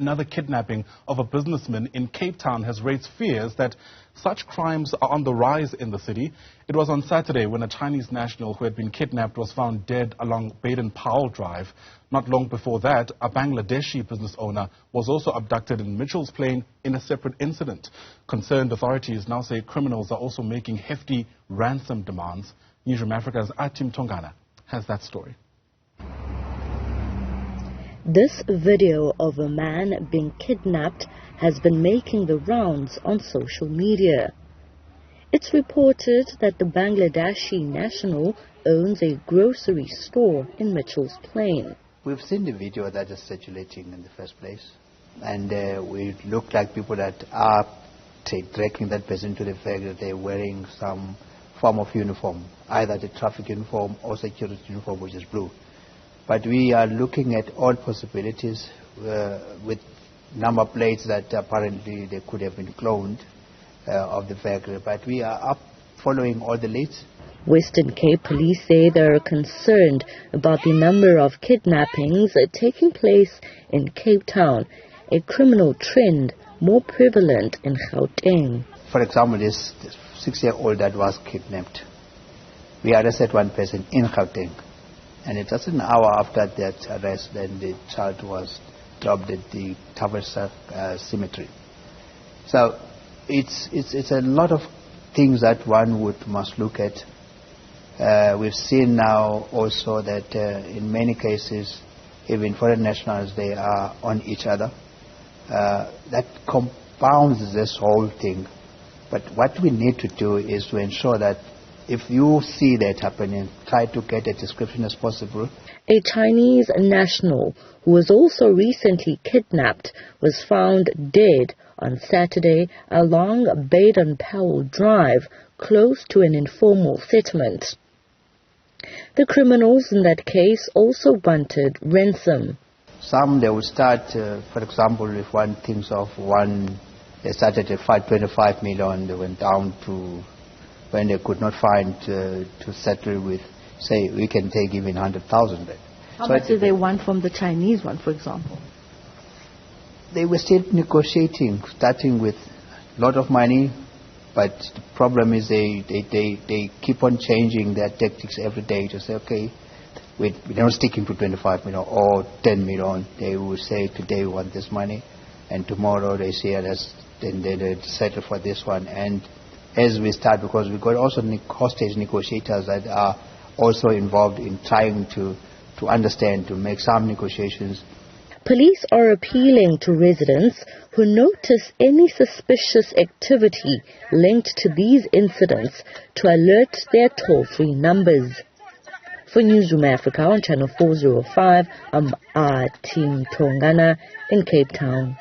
Another kidnapping of a businessman in Cape Town has raised fears that such crimes are on the rise in the city. It was on Saturday when a Chinese national who had been kidnapped was found dead along Baden Powell Drive. Not long before that, a Bangladeshi business owner was also abducted in Mitchell's Plain in a separate incident. Concerned authorities now say criminals are also making hefty ransom demands. Newzroom Afrika's Athi Mtongana has that story. This video of a man being kidnapped has been making the rounds on social media. It's reported that the Bangladeshi national owns a grocery store in Mitchell's Plain. We've seen the video that is circulating in the first place, and we look like people that are tracking that person to the fact that they're wearing some form of uniform, either the traffic uniform or security uniform, which is blue. But we are looking at all possibilities with number plates that apparently they could have been cloned of the vehicle. But we are following all the leads. Western Cape police say they are concerned about the number of kidnappings taking place in Cape Town, a criminal trend more prevalent in Gauteng. For example, this 6-year-old that was kidnapped, we arrested one person in Gauteng. And it just an hour after that arrest, then the child was dropped at the Tavasa cemetery. So it's a lot of things that one must look at. We've seen now also that in many cases, even foreign nationals, they are on each other. That compounds this whole thing. But what we need to do is to ensure that if you see that happening, try to get a description as possible. A Chinese national who was also recently kidnapped was found dead on Saturday along Baden Powell Drive, close to an informal settlement. The criminals in that case also wanted ransom. Some, they will start, for example, if one thinks of one, they started at 525 million, they went down to when they could not find to settle with, say, we can take even 100,000. How much did they want from the Chinese one, for example? They were still negotiating, starting with a lot of money, but the problem is they keep on changing their tactics every day to say, okay, we're not sticking to 25 million or 10 million. They will say, today we want this money, and tomorrow they say, then they settle for this one. And as we start, because we've got also hostage negotiators that are also involved in trying to understand, to make some negotiations. Police are appealing to residents who notice any suspicious activity linked to these incidents to alert their toll-free numbers. For Newzroom Afrika on Channel 405, I'm Athi Mtongana in Cape Town.